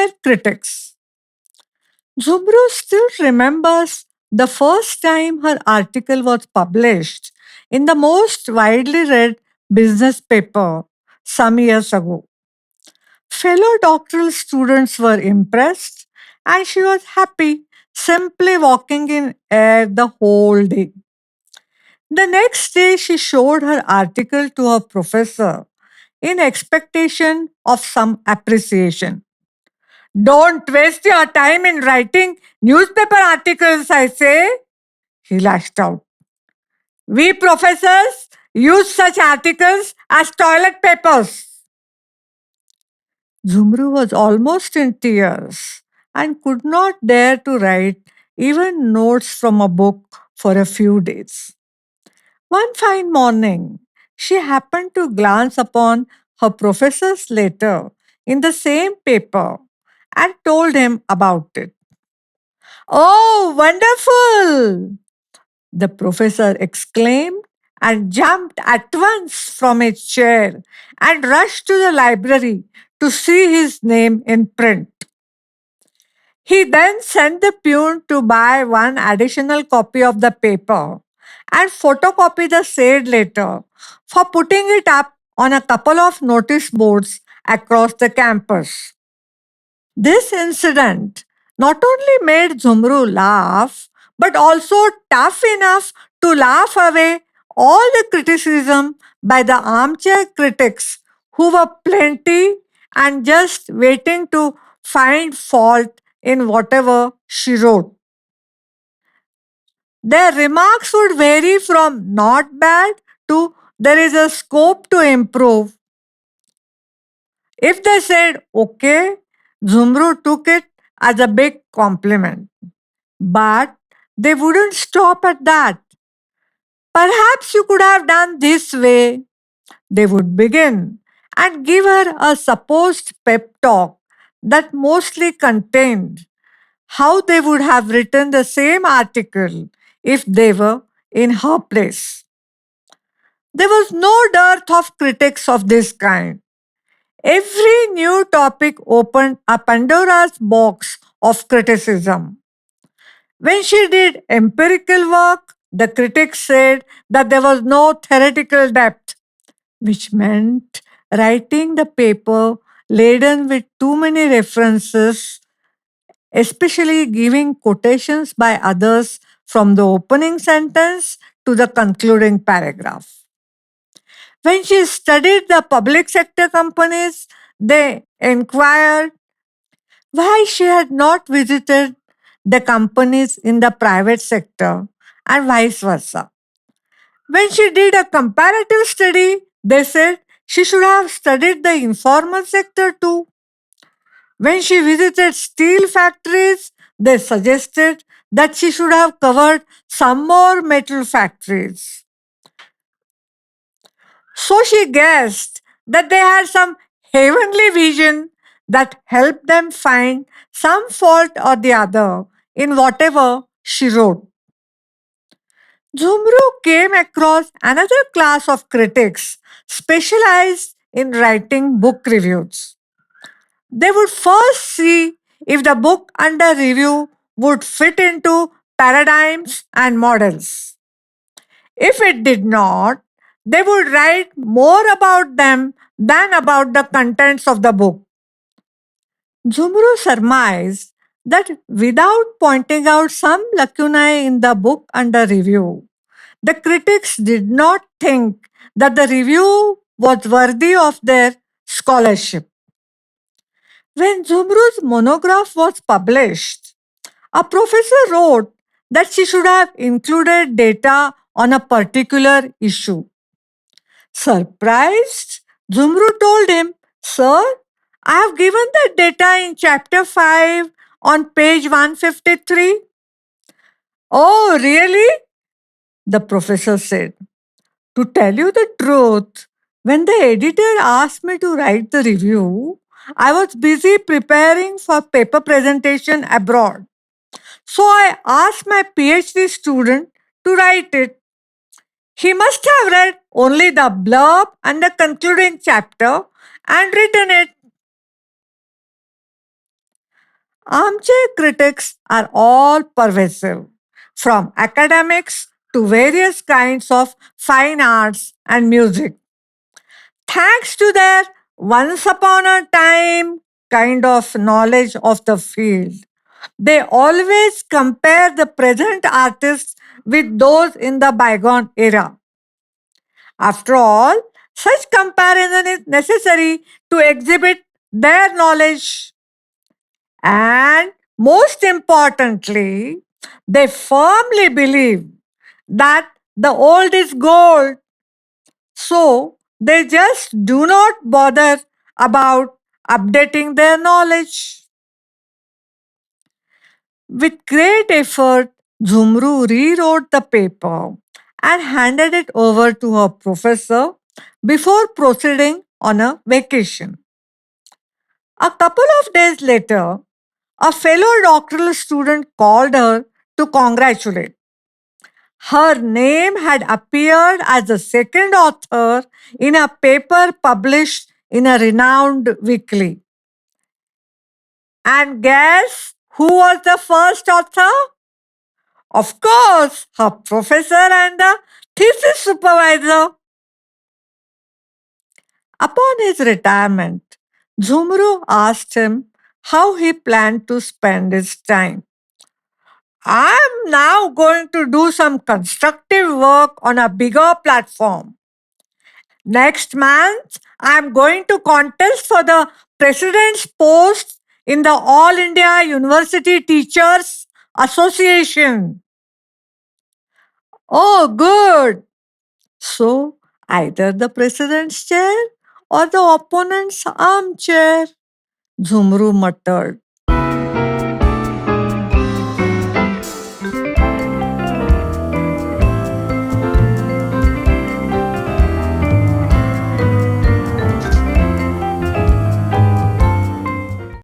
armchair critics. Zubru still remembers the first time her article was published in the most widely read business paper some years ago. Fellow doctoral students were impressed, and she was happy simply walking in air the whole day. The next day, she showed her article to her professor in expectation of some appreciation. Don't waste your time in writing newspaper articles, I say, he lashed out. We professors use such articles as toilet papers. Zumru was almost in tears and could not dare to write even notes from a book for a few days. One fine morning, she happened to glance upon her professor's letter in the same paper and told him about it. Oh, wonderful! The professor exclaimed and jumped at once from his chair and rushed to the library to see his name in print. He then sent the peon to buy one additional copy of the paper and photocopy the said letter for putting it up on a couple of notice boards across the campus. This incident not only made Zumru laugh, but also tough enough to laugh away all the criticism by the armchair critics who were plenty and just waiting to find fault in whatever she wrote. Their remarks would vary from not bad to there is a scope to improve. If they said okay, Zumru took it as a big compliment. But they wouldn't stop at that. Perhaps you could have done this way, they would begin and give her a supposed pep talk that mostly contained how they would have written the same article if they were in her place. There was no dearth of critics of this kind. Every new topic opened a Pandora's box of criticism. When she did empirical work, the critics said that there was no theoretical depth, which meant writing the paper laden with too many references, especially giving quotations by others from the opening sentence to the concluding paragraph. When she studied the public sector companies, they inquired why she had not visited the companies in the private sector and vice versa. When she did a comparative study, they said she should have studied the informal sector too. When she visited steel factories, they suggested that she should have covered some more metal factories. So she guessed that they had some heavenly vision that helped them find some fault or the other in whatever she wrote. Zumru came across another class of critics specialized in writing book reviews. They would first see if the book under review would fit into paradigms and models. If it did not, they would write more about them than about the contents of the book. Zumru surmised that without pointing out some lacunae in the book under review, the critics did not think that the review was worthy of their scholarship. When Zumru's monograph was published, a professor wrote that she should have included data on a particular issue. Surprised, Zumru told him, Sir, I have given the data in chapter 5 on page 153. Oh, really? The professor said. To tell you the truth, when the editor asked me to write the review, I was busy preparing for paper presentation abroad. So I asked my PhD student to write it. He must have read only the blurb and the concluding chapter and written it. Armchair critics are all pervasive, from academics to various kinds of fine arts and music. Thanks to their once upon a time kind of knowledge of the field, they always compare the present artists with those in the bygone era. After all, such comparison is necessary to exhibit their knowledge. And most importantly, they firmly believe that the old is gold. So they just do not bother about updating their knowledge. With great effort, Zumru rewrote the paper and handed it over to her professor before proceeding on a vacation. A couple of days later, a fellow doctoral student called her to congratulate. Her name had appeared as the second author in a paper published in a renowned weekly. And guess who was the first author? Of course, her professor and the thesis supervisor. Upon his retirement, Zumru asked him how he planned to spend his time. I'm now going to do some constructive work on a bigger platform. Next month, I'm going to contest for the president's post in the All India University Teachers Association. Oh, good. So, either the president's chair or the opponent's armchair, Zumru muttered.